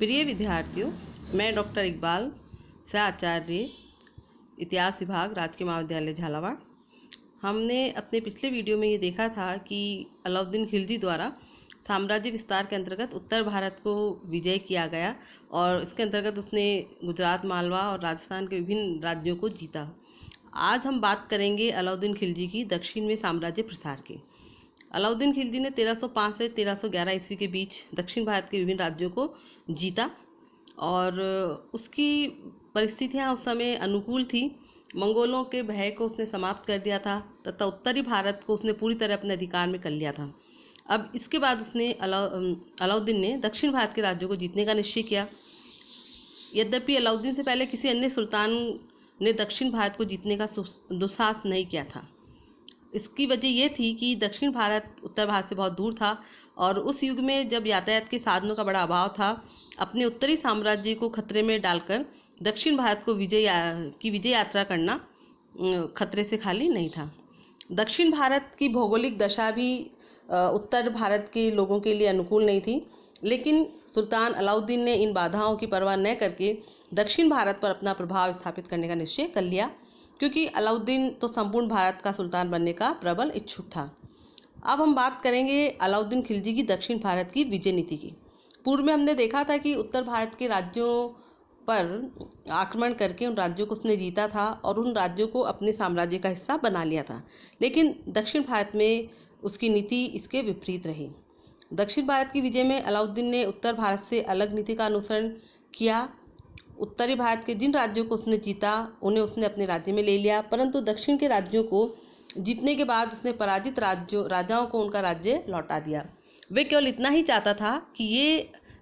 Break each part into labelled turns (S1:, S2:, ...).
S1: प्रिय विद्यार्थियों, मैं डॉक्टर इकबाल आचार्य, इतिहास विभाग, राजकीय महाविद्यालय झालावाड़। हमने अपने पिछले वीडियो में ये देखा था कि अलाउद्दीन खिलजी द्वारा साम्राज्य विस्तार के अंतर्गत उत्तर भारत को विजय किया गया और इसके अंतर्गत उसने गुजरात, मालवा और राजस्थान के विभिन्न राज्यों को जीता। आज हम बात करेंगे अलाउद्दीन खिलजी की दक्षिण में साम्राज्य प्रसार की। अलाउद्दीन खिलजी ने 1305 से 1311 ईस्वी के बीच दक्षिण भारत के विभिन्न राज्यों को जीता और उसकी परिस्थितियां उस समय अनुकूल थी। मंगोलों के भय को उसने समाप्त कर दिया था तथा उत्तरी भारत को उसने पूरी तरह अपने अधिकार में कर लिया था। अब इसके बाद उसने अलाउद्दीन ने दक्षिण भारत के राज्यों को जीतने का निश्चय किया। यद्यपि अलाउद्दीन से पहले किसी अन्य सुल्तान ने दक्षिण भारत को जीतने का दुस्साहस नहीं किया था। इसकी वजह यह थी कि दक्षिण भारत उत्तर भारत से बहुत दूर था और उस युग में जब यातायात के साधनों का बड़ा अभाव था, अपने उत्तरी साम्राज्य को खतरे में डालकर दक्षिण भारत को विजय यात्रा करना खतरे से खाली नहीं था। दक्षिण भारत की भौगोलिक दशा भी उत्तर भारत के लोगों के लिए अनुकूल नहीं थी, लेकिन सुल्तान अलाउद्दीन ने इन बाधाओं की परवाह न करके दक्षिण भारत पर अपना प्रभाव स्थापित करने का निश्चय कर लिया, क्योंकि अलाउद्दीन तो संपूर्ण भारत का सुल्तान बनने का प्रबल इच्छुक था। अब हम बात करेंगे अलाउद्दीन खिलजी की दक्षिण भारत की विजय नीति की। पूर्व में हमने देखा था कि उत्तर भारत के राज्यों पर आक्रमण करके उन राज्यों को उसने जीता था और उन राज्यों को अपने साम्राज्य का हिस्सा बना लिया था, लेकिन दक्षिण भारत में उसकी नीति इसके विपरीत रही। दक्षिण भारत की विजय में अलाउद्दीन ने उत्तर भारत से अलग नीति का अनुसरण किया। उत्तरी भारत के जिन राज्यों को उसने जीता उन्हें उसने अपने राज्य में ले लिया, परंतु दक्षिण के राज्यों को जीतने के बाद उसने पराजित राजाओं को उनका राज्य लौटा दिया। वे केवल इतना ही चाहता था कि ये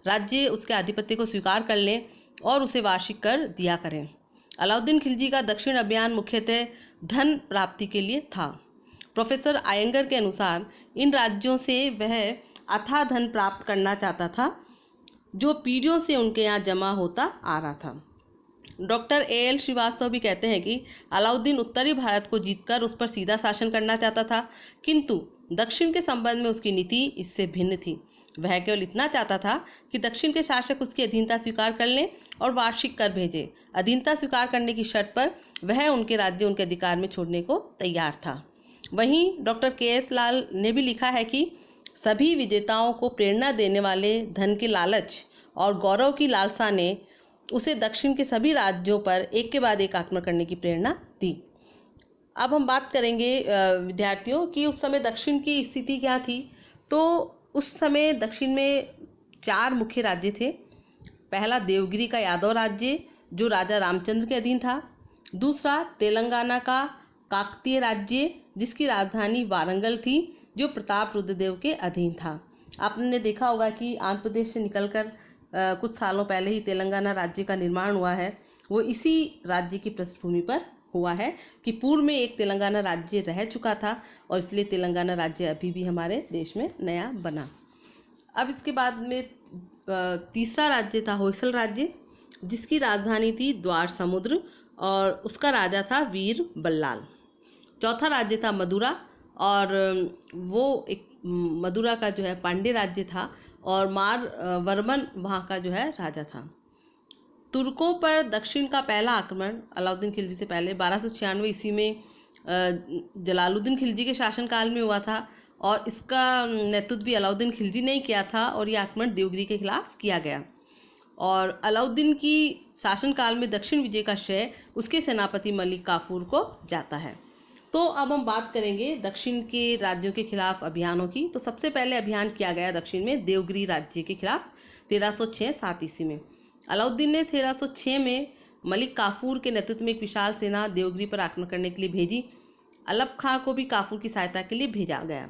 S1: राज्य उसके आधिपत्य को स्वीकार कर लें और उसे वार्षिक कर दिया करें। अलाउद्दीन खिलजी का दक्षिण अभियान मुख्यतः धन प्राप्ति के लिए था। प्रोफेसर आयंगर के अनुसार इन राज्यों से वह अथाह धन प्राप्त करना चाहता था जो पीढ़ियों से उनके यहाँ जमा होता आ रहा था। Doctor A.L. श्रीवास्तव भी कहते हैं कि अलाउद्दीन उत्तरी भारत को जीतकर उस पर सीधा शासन करना चाहता था, किंतु दक्षिण के संबंध में उसकी नीति इससे भिन्न थी। वह केवल इतना चाहता था कि दक्षिण के शासक उसकी अधीनता स्वीकार कर लें और वार्षिक कर भेजें। अधीनता स्वीकार करने की शर्त पर वह उनके राज्य उनके अधिकार में छोड़ने को तैयार था। वहीं डॉक्टर K.S. लाल ने भी लिखा है कि सभी विजेताओं को प्रेरणा देने वाले धन के लालच और गौरव की लालसा ने उसे दक्षिण के सभी राज्यों पर एक के बाद एक आक्रमण करने की प्रेरणा दी। अब हम बात करेंगे विद्यार्थियों कि उस समय दक्षिण की स्थिति क्या थी। तो उस समय दक्षिण में 4 मुख्य राज्य थे। पहला देवगिरी का यादव राज्य जो राजा रामचंद्र के अधीन था। दूसरा तेलंगाना का काकतीय राज्य जिसकी राजधानी वारंगल थी जो प्रताप रुद्रदेव के अधीन था। आपने देखा होगा कि आंध्र प्रदेश से निकलकर कुछ सालों पहले ही तेलंगाना राज्य का निर्माण हुआ है। वो इसी राज्य की पृष्ठभूमि पर हुआ है कि पूर्व में एक तेलंगाना राज्य रह चुका था और इसलिए तेलंगाना राज्य अभी भी हमारे देश में नया बना। अब इसके बाद में तीसरा राज्य था होयसल राज्य जिसकी राजधानी थी द्वार समुद्र और उसका राजा था वीर बल्लाल। चौथा राज्य था मदुरा और वो एक मदुरा का जो है पांड्य राज्य था और वर्मन वहाँ का जो है राजा था। तुर्कों पर दक्षिण का पहला आक्रमण अलाउद्दीन खिलजी से पहले 1296 ईस्वी में जलालुद्दीन खिलजी के शासनकाल में हुआ था और इसका नेतृत्व भी अलाउद्दीन खिलजी ने ही किया था और यह आक्रमण देवगिरी के खिलाफ किया गया। और अलाउद्दीन की शासनकाल में दक्षिण विजय का श्रेय उसके सेनापति मलिक काफूर को जाता है। तो अब हम बात करेंगे दक्षिण के राज्यों के खिलाफ अभियानों की। तो सबसे पहले अभियान किया गया दक्षिण में देवगिरी राज्य के खिलाफ 1306-7 ईस्वी में। अलाउद्दीन ने 1306 में मलिक काफूर के नेतृत्व में एक विशाल सेना देवगिरी पर आक्रमण करने के लिए भेजी। अलप खां को भी काफूर की सहायता के लिए भेजा गया।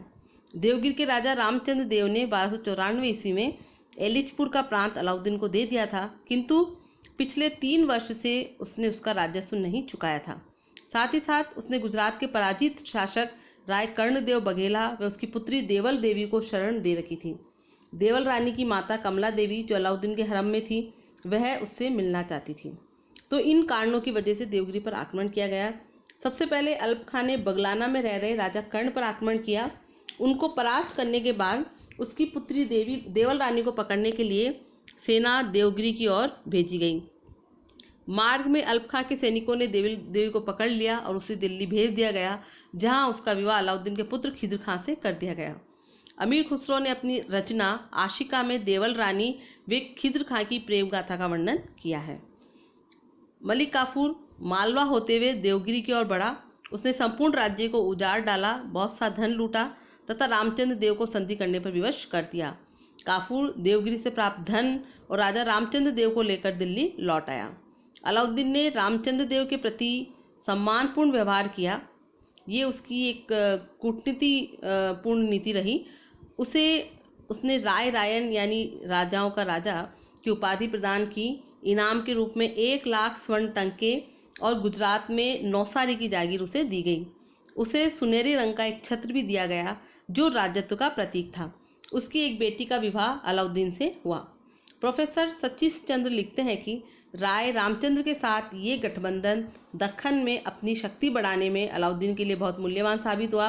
S1: देवगिरी के राजा रामचंद्र देव ने 1294 ईस्वी में एलिचपुर का प्रांत अलाउद्दीन को दे दिया था, किंतु पिछले 3 वर्ष से उसने उसका राजस्व नहीं चुकाया था। साथ ही साथ उसने गुजरात के पराजित शासक राय कर्णदेव बघेला व उसकी पुत्री देवल देवी को शरण दे रखी थी। देवल रानी की माता कमला देवी जो अलाउद्दीन के हरम में थी वह उससे मिलना चाहती थी। तो इन कारणों की वजह से देवगिरी पर आक्रमण किया गया। सबसे पहले अलप खां ने बगलाना में रह रहे राजा कर्ण पर आक्रमण किया। उनको परास्त करने के बाद उसकी पुत्री देवल रानी को पकड़ने के लिए सेना देवगिरी की ओर भेजी गई। मार्ग में अल्प खां के सैनिकों ने देवी को पकड़ लिया और उसे दिल्ली भेज दिया गया, जहां उसका विवाह अलाउद्दीन के पुत्र खिज्र खां से कर दिया गया। अमीर खुसरो ने अपनी रचना आशिका में देवल रानी व खिज्र खां की प्रेम गाथा का वर्णन किया है। मलिक काफूर मालवा होते हुए देवगिरी की ओर बढ़ा। उसने संपूर्ण राज्य को उजाड़ डाला, बहुत सा धन लूटा तथा रामचंद्र देव को संधि करने पर विवश कर दिया। काफूर देवगिरी से प्राप्त धन और राजा रामचंद्र देव को लेकर दिल्ली लौट आया। अलाउद्दीन ने रामचंद्र देव के प्रति सम्मानपूर्ण व्यवहार किया। ये उसकी एक कूटनीति पूर्ण नीति रही। उसने राय रायन यानी राजाओं का राजा की उपाधि प्रदान की। इनाम के रूप में 1 लाख स्वर्ण टंके और गुजरात में नौसारी की जागीर उसे दी गई। उसे सुनहरे रंग का एक छत्र भी दिया गया जो राजत्व का प्रतीक था। उसकी एक बेटी का विवाह अलाउद्दीन से हुआ। प्रोफेसर सचिश चंद्र लिखते हैं कि राय रामचंद्र के साथ ये गठबंधन दक्कन में अपनी शक्ति बढ़ाने में अलाउद्दीन के लिए बहुत मूल्यवान साबित हुआ।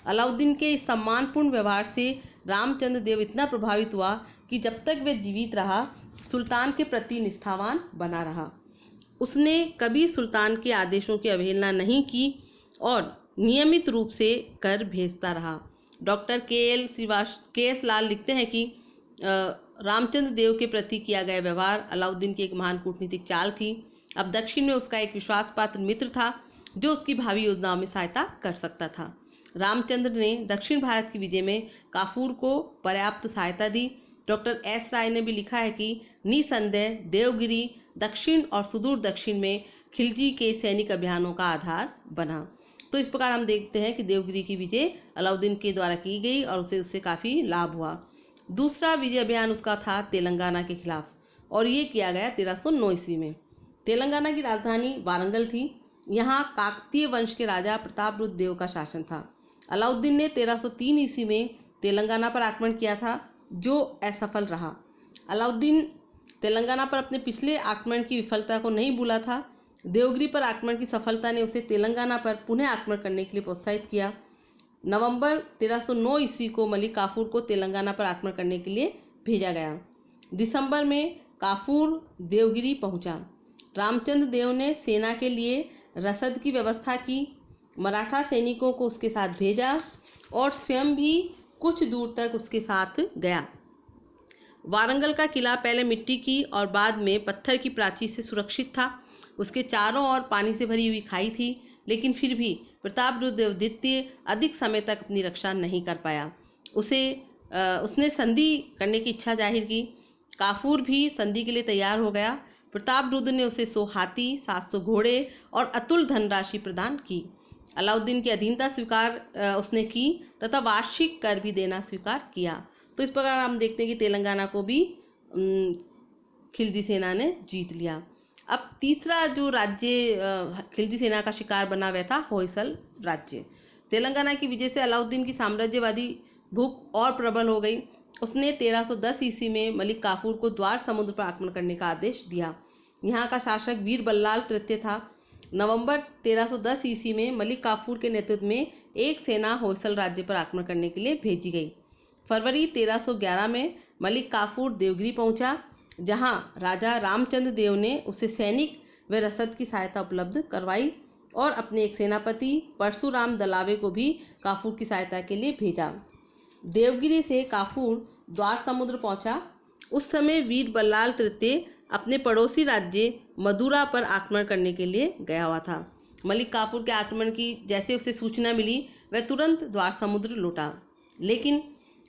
S1: अलाउद्दीन के इस सम्मानपूर्ण व्यवहार से रामचंद्र देव इतना प्रभावित हुआ कि जब तक वह जीवित रहा सुल्तान के प्रति निष्ठावान बना रहा। उसने कभी सुल्तान के आदेशों की अवहेलना नहीं की और नियमित रूप से कर भेजता रहा। डॉक्टर के एस लाल लिखते हैं कि रामचंद्र देव के प्रति किया गया व्यवहार अलाउद्दीन की एक महान कूटनीतिक चाल थी। अब दक्षिण में उसका एक विश्वासपात्र मित्र था जो उसकी भावी योजनाओं में सहायता कर सकता था। रामचंद्र ने दक्षिण भारत की विजय में काफूर को पर्याप्त सहायता दी। डॉक्टर एस राय ने भी लिखा है कि निसंदेह देवगिरी दक्षिण और सुदूर दक्षिण में खिलजी के सैनिक अभियानों का आधार बना। तो इस प्रकार हम देखते हैं कि देवगिरी की विजय अलाउद्दीन के द्वारा की गई और उससे काफ़ी लाभ हुआ। दूसरा विजय अभियान उसका था तेलंगाना के खिलाफ और ये किया गया 1309 ईस्वी में। तेलंगाना की राजधानी वारंगल थी। यहाँ काकतीय वंश के राजा प्रतापरुद्र देव का शासन था। अलाउद्दीन ने 1303 ईस्वी में तेलंगाना पर आक्रमण किया था जो असफल रहा। अलाउद्दीन तेलंगाना पर अपने पिछले आक्रमण की विफलता को नहीं भूला था। देवगिरी पर आक्रमण की सफलता ने उसे तेलंगाना पर पुनः आक्रमण करने के लिए प्रोत्साहित किया। नवंबर 1309 ईस्वी को मलिक काफूर को तेलंगाना पर आक्रमण करने के लिए भेजा गया। दिसंबर में काफूर देवगिरी पहुंचा। रामचंद्र देव ने सेना के लिए रसद की व्यवस्था की, मराठा सैनिकों को उसके साथ भेजा और स्वयं भी कुछ दूर तक उसके साथ गया। वारंगल का किला पहले मिट्टी की और बाद में पत्थर की प्राचीर से सुरक्षित था। उसके चारों ओर पानी से भरी हुई खाई थी, लेकिन फिर भी प्रतापरुद्र द्वितीय अधिक समय तक अपनी रक्षा नहीं कर पाया। उसने संधि करने की इच्छा जाहिर की। काफूर भी संधि के लिए तैयार हो गया। प्रतापरुद्र ने उसे 100 हाथी, 700 घोड़े और अतुल धनराशि प्रदान की। अलाउद्दीन की अधीनता स्वीकार उसने की तथा वार्षिक कर भी देना स्वीकार किया। तो इस प्रकार हम देखते हैं कि तेलंगाना को भी खिलजी सेना ने जीत लिया। अब तीसरा जो राज्य खिलजी सेना का शिकार बना हुआ था होयसल राज्य। तेलंगाना की विजय से अलाउद्दीन की साम्राज्यवादी भूख और प्रबल हो गई। उसने 1310 ईस्वी में मलिक काफूर को द्वार समुद्र पर आक्रमण करने का आदेश दिया। यहाँ का शासक वीर बल्लाल तृतीय था। नवंबर 1310 ईस्वी में मलिक काफूर के नेतृत्व में एक सेना होयसल राज्य पर आक्रमण करने के लिए भेजी गई। फरवरी 1311 में मलिक काफूर देवगिरी पहुंचा, जहां राजा रामचंद्र देव ने उसे सैनिक व रसद की सहायता उपलब्ध करवाई और अपने एक सेनापति परशुराम दलावे को भी काफूर की सहायता के लिए भेजा। देवगिरी से काफूर द्वार समुद्र पहुंचा। उस समय वीर बल्लाल तृतीय अपने पड़ोसी राज्य मदुरा पर आक्रमण करने के लिए गया हुआ था। मलिक काफूर के आक्रमण की जैसे उसे सूचना मिली वह तुरंत द्वार समुद्र लौटा, लेकिन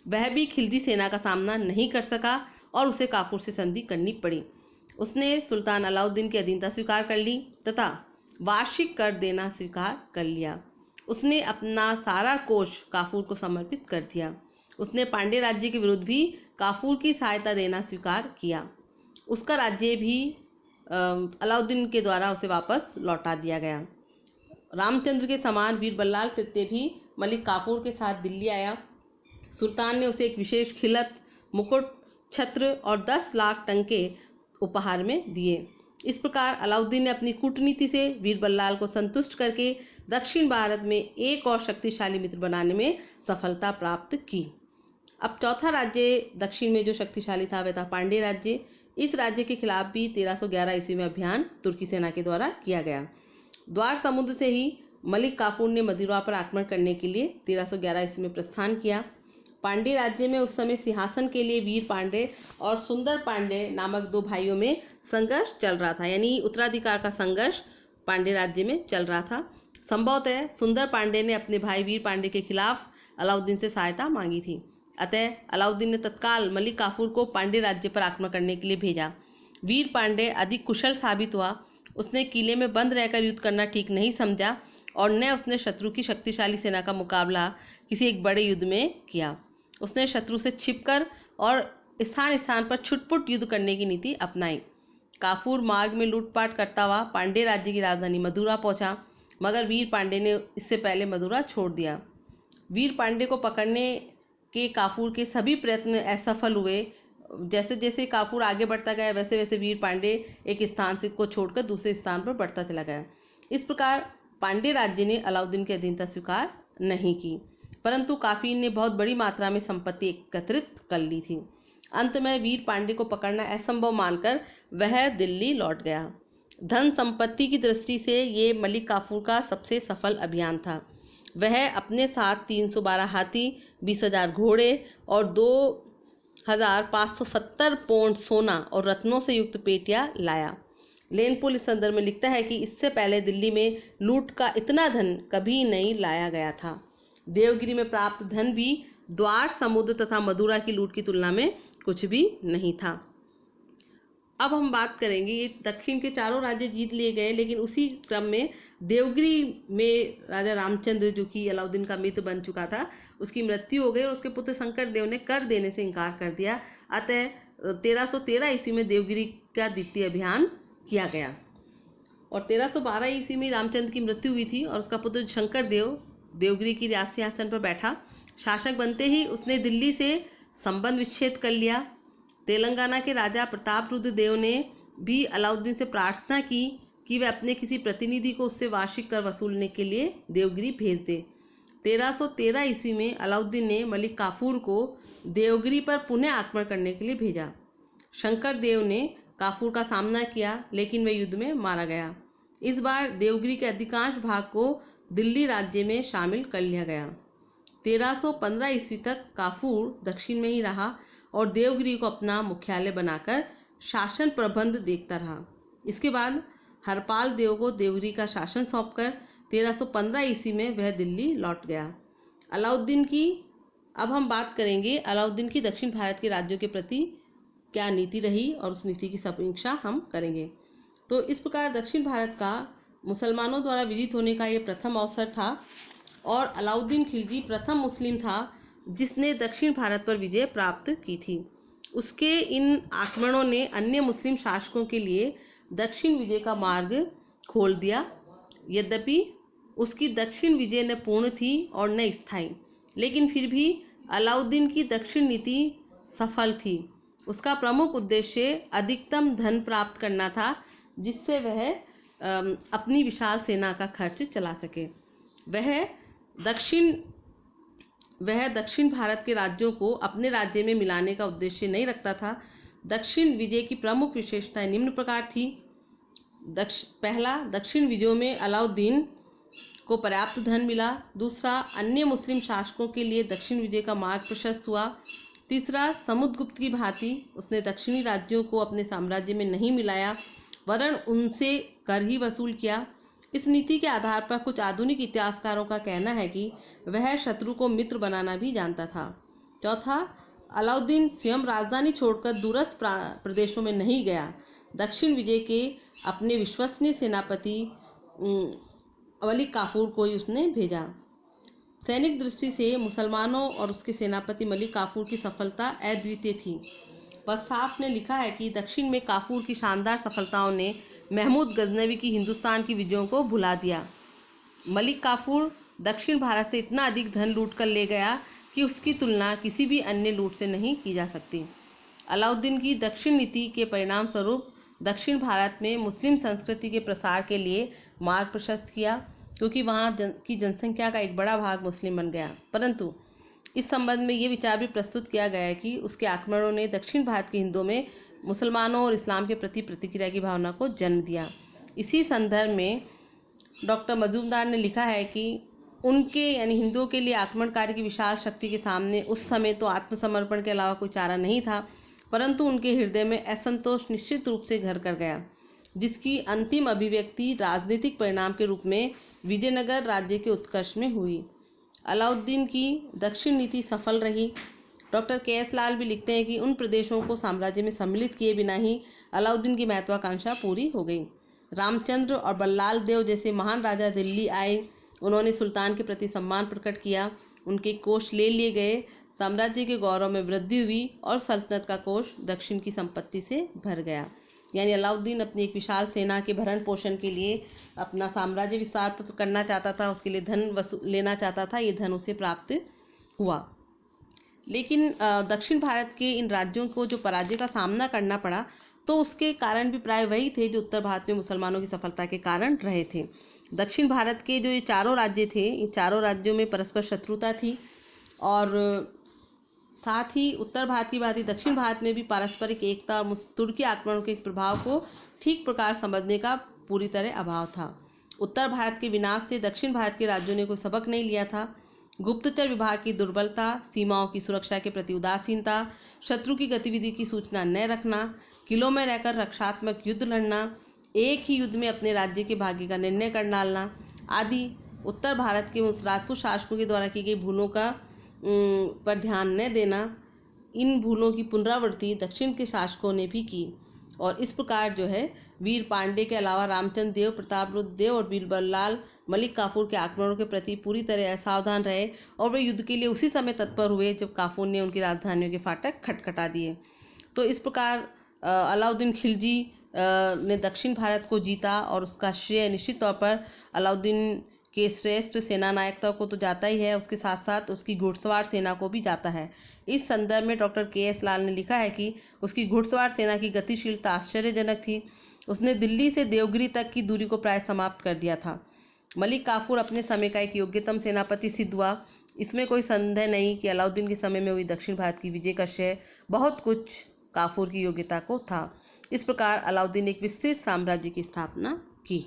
S1: वह भी खिलजी सेना का सामना नहीं कर सका और उसे काफूर से संधि करनी पड़ी। उसने सुल्तान अलाउद्दीन की अधीनता स्वीकार कर ली तथा वार्षिक कर देना स्वीकार कर लिया। उसने अपना सारा कोष काफूर को समर्पित कर दिया। उसने पांड्य राज्य के विरुद्ध भी काफूर की सहायता देना स्वीकार किया। उसका राज्य भी अलाउद्दीन के द्वारा उसे वापस लौटा दिया गया। रामचंद्र के समान वीर बल्लाल तृतीय भी मलिक काफूर के साथ दिल्ली आया। सुल्तान ने उसे एक विशेष खिलत, मुकुट, छत्र और 10 लाख टंके उपहार में दिए। इस प्रकार अलाउद्दीन ने अपनी कूटनीति से वीर बल्लाल को संतुष्ट करके दक्षिण भारत में एक और शक्तिशाली मित्र बनाने में सफलता प्राप्त की। अब चौथा राज्य दक्षिण में जो शक्तिशाली था वह था पांड्य राज्य। इस राज्य के खिलाफ भी 1311 ईस्वी में अभियान तुर्की सेना के द्वारा किया गया। द्वार समुद्र से ही मलिक काफूर ने मदिरा पर आक्रमण करने के लिए 1311 ईस्वी में प्रस्थान किया। पांड्य राज्य में उस समय सिंहासन के लिए वीर पांड्य और सुंदर पांड्य नामक दो भाइयों में संघर्ष चल रहा था, यानी उत्तराधिकार का संघर्ष पांड्य राज्य में चल रहा था। संभवतः सुंदर पांड्य ने अपने भाई वीर पांड्य के खिलाफ अलाउद्दीन से सहायता मांगी थी। अतः अलाउद्दीन ने तत्काल मलिक काफूर को पांड्य राज्य पर आक्रमण करने के लिए भेजा। वीर पांड्य अधिक कुशल साबित हुआ। उसने किले में बंद रहकर युद्ध करना ठीक नहीं समझा और न उसने शत्रु की शक्तिशाली सेना का मुकाबला किसी एक बड़े युद्ध में किया। उसने शत्रु से छिपकर और स्थान स्थान पर छुटपुट युद्ध करने की नीति अपनाई। काफूर मार्ग में लूटपाट करता हुआ पांड्य राज्य की राजधानी मदुरा पहुंचा, मगर वीर पांड्य ने इससे पहले मदुरा छोड़ दिया। वीर पांड्य को पकड़ने के काफूर के सभी प्रयत्न असफल हुए। जैसे जैसे काफूर आगे बढ़ता गया वैसे वैसे वीर पांड्य एक स्थान से को छोड़कर दूसरे स्थान पर बढ़ता चला गया। इस प्रकार पांड्य राज्य ने अलाउद्दीन की अधीनता स्वीकार नहीं की, परंतु काफी ने बहुत बड़ी मात्रा में संपत्ति एकत्रित कर ली थी। अंत में वीर पांड्य को पकड़ना असंभव मानकर वह दिल्ली लौट गया। धन संपत्ति की दृष्टि से ये मलिक काफूर का सबसे सफल अभियान था। वह अपने साथ 312 हाथी, 20,000 घोड़े और 2,570 पौंड सोना और रत्नों से युक्त पेटियां लाया। लेनपुल इस संदर्भ में लिखता है कि इससे पहले दिल्ली में लूट का इतना धन कभी नहीं लाया गया था। देवगिरी में प्राप्त धन भी द्वार समुद्र तथा मदुरा की लूट की तुलना में कुछ भी नहीं था। अब हम बात करेंगे, ये दक्षिण के चारों राज्य जीत लिए गए, लेकिन उसी क्रम में देवगिरी में राजा रामचंद्र, जो कि अलाउद्दीन का मित्र बन चुका था, उसकी मृत्यु हो गई और उसके पुत्र शंकर देव ने कर देने से इनकार कर दिया। अतः 1313 ईस्वी में देवगिरी का द्वितीय अभियान किया गया और 1312 ईस्वी में रामचंद्र की मृत्यु हुई थी और उसका पुत्र शंकर देव देवगिरी की रियासत सिंहासन पर बैठा। शासक बनते ही उसने दिल्ली से संबंध विच्छेद कर लिया। तेलंगाना के राजा प्रताप रुद्र देव ने भी अलाउद्दीन से प्रार्थना की कि वह अपने किसी प्रतिनिधि को उससे वार्षिक कर वसूलने के लिए देवगिरी भेज दे। 1313 ईस्वी में अलाउद्दीन ने मलिक काफूर को देवगिरी पर पुनः आक्रमण करने के लिए भेजा। शंकर देव ने काफूर का सामना किया, लेकिन वह युद्ध में मारा गया। इस बार देवगिरी के अधिकांश भाग को दिल्ली राज्य में शामिल कर लिया गया। 1315 ईस्वी तक काफूर दक्षिण में ही रहा और देवगिरी को अपना मुख्यालय बनाकर शासन प्रबंध देखता रहा। इसके बाद हरपाल देव को देवगिरी का शासन सौंपकर 1315 ईस्वी में वह दिल्ली लौट गया। अलाउद्दीन की अब हम बात करेंगे, अलाउद्दीन की दक्षिण भारत के राज्यों के प्रति क्या नीति रही और उस नीति की समीक्षा हम करेंगे। तो इस प्रकार दक्षिण भारत का मुसलमानों द्वारा विजित होने का ये प्रथम अवसर था और अलाउद्दीन खिलजी प्रथम मुस्लिम था जिसने दक्षिण भारत पर विजय प्राप्त की थी। उसके इन आक्रमणों ने अन्य मुस्लिम शासकों के लिए दक्षिण विजय का मार्ग खोल दिया। यद्यपि उसकी दक्षिण विजय न पूर्ण थी और न स्थायी, लेकिन फिर भी अलाउद्दीन की दक्षिण नीति सफल थी। उसका प्रमुख उद्देश्य अधिकतम धन प्राप्त करना था, जिससे वह अपनी विशाल सेना का खर्च चला सके। वह दक्षिण भारत के राज्यों को अपने राज्य में मिलाने का उद्देश्य नहीं रखता था। दक्षिण विजय की प्रमुख विशेषताएं निम्न प्रकार थी। पहला, दक्षिण विजयों में अलाउद्दीन को पर्याप्त धन मिला। दूसरा, अन्य मुस्लिम शासकों के लिए दक्षिण विजय का मार्ग प्रशस्त हुआ। तीसरा, समुद्रगुप्त की भांति उसने दक्षिणी राज्यों को अपने साम्राज्य में नहीं मिलाया, वरन उनसे कर ही वसूल किया। इस नीति के आधार पर कुछ आधुनिक इतिहासकारों का कहना है कि वह शत्रु को मित्र बनाना भी जानता था। चौथा, अलाउद्दीन स्वयं राजधानी छोड़कर दूरस्थ प्रदेशों में नहीं गया। दक्षिण विजय के अपने विश्वसनीय सेनापति मलिक काफूर को ही उसने भेजा। सैनिक दृष्टि से मुसलमानों और उसके सेनापति मलिक काफूर की सफलता अद्वितीय थी। वसाफ ने लिखा है कि दक्षिण में काफूर की शानदार सफलताओं ने महमूद गजनवी की हिंदुस्तान की विजयों को भुला दिया। मलिक काफूर दक्षिण भारत से इतना अधिक धन लूट कर ले गया कि उसकी तुलना किसी भी अन्य लूट से नहीं की जा सकती। अलाउद्दीन की दक्षिण नीति के परिणाम स्वरूप दक्षिण भारत में मुस्लिम संस्कृति के प्रसार के लिए मार्ग प्रशस्त किया, क्योंकि वहाँ की जनसंख्या का एक बड़ा भाग मुस्लिम बन गया। परंतु इस संबंध में ये विचार भी प्रस्तुत किया गया है कि उसके आक्रमणों ने दक्षिण भारत के हिंदुओं में मुसलमानों और इस्लाम के प्रति प्रतिक्रिया की भावना को जन्म दिया। इसी संदर्भ में डॉक्टर मजूमदार ने लिखा है कि उनके यानी हिंदुओं के लिए आक्रमणकारी की विशाल शक्ति के सामने उस समय तो आत्मसमर्पण के अलावा कोई चारा नहीं था, परंतु उनके हृदय में असंतोष निश्चित रूप से घर कर गया, जिसकी अंतिम अभिव्यक्ति राजनीतिक परिणाम के रूप में विजयनगर राज्य के उत्कर्ष में हुई। अलाउद्दीन की दक्षिण नीति सफल रही। Doctor KS. लाल भी लिखते हैं कि उन प्रदेशों को साम्राज्य में सम्मिलित किए बिना ही अलाउद्दीन की महत्वाकांक्षा पूरी हो गई। रामचंद्र और बल्लाल देव जैसे महान राजा दिल्ली आए, उन्होंने सुल्तान के प्रति सम्मान प्रकट किया, उनके कोष ले लिए गए, साम्राज्य के गौरव में वृद्धि हुई और सल्तनत का कोष दक्षिण की संपत्ति से भर गया। यानी अलाउद्दीन अपनी एक विशाल सेना के भरण पोषण के लिए अपना साम्राज्य विस्तार करना चाहता था, उसके लिए धन लेना चाहता था, ये धन उसे प्राप्त हुआ। लेकिन दक्षिण भारत के इन राज्यों को जो पराजय का सामना करना पड़ा, तो उसके कारण भी प्राय वही थे जो उत्तर भारत में मुसलमानों की सफलता के कारण रहे थे। दक्षिण भारत के जो ये चारों राज्य थे, ये चारों राज्यों में परस्पर शत्रुता थी और साथ ही उत्तर भारत की बात ही दक्षिण भारत में भी पारस्परिक एकता और तुर्की आक्रमण के प्रभाव को ठीक प्रकार समझने का पूरी तरह अभाव था। उत्तर भारत के विनाश से दक्षिण भारत के राज्यों ने कोई सबक नहीं लिया था। गुप्तचर विभाग की दुर्बलता, सीमाओं की सुरक्षा के प्रति उदासीनता, शत्रु की गतिविधि की सूचना न रखना, किलों में रहकर रक्षात्मक युद्ध लड़ना, एक ही युद्ध में अपने राज्य के भाग्य का निर्णय कर डालना आदि उत्तर भारत के उस राजपूत शासकों के द्वारा की गई भूलों का पर ध्यान न देना, इन भूलों की पुनरावृत्ति दक्षिण के शासकों ने भी की और इस प्रकार जो है वीर पांडे के अलावा रामचंद्र देव, प्रतापरुद्र देव और बीरबललाल मलिक काफूर के आक्रमणों के प्रति पूरी तरह असावधान रहे और वे युद्ध के लिए उसी समय तत्पर हुए जब काफूर ने उनकी राजधानियों के फाटक खटखटा दिए। तो इस प्रकार अलाउद्दीन खिलजी ने दक्षिण भारत को जीता और उसका श्रेय निश्चित तौर पर अलाउद्दीन के श्रेष्ठ सेनानायकता को तो जाता ही है, उसके साथ साथ उसकी घुड़सवार सेना को भी जाता है। इस संदर्भ में डॉक्टर के.एस. लाल ने लिखा है कि उसकी घुड़सवार सेना की गतिशीलता आश्चर्यजनक थी। उसने दिल्ली से देवगिरी तक की दूरी को प्राय समाप्त कर दिया था। मलिक काफूर अपने समय का एक योग्यतम सेनापति सिद्ध हुआ। इसमें कोई संदेह नहीं कि अलाउद्दीन के समय में हुई दक्षिण भारत की विजय का श्रेय बहुत कुछ काफूर की योग्यता को था। इस प्रकार अलाउद्दीन ने एक विस्तृत साम्राज्य की स्थापना की।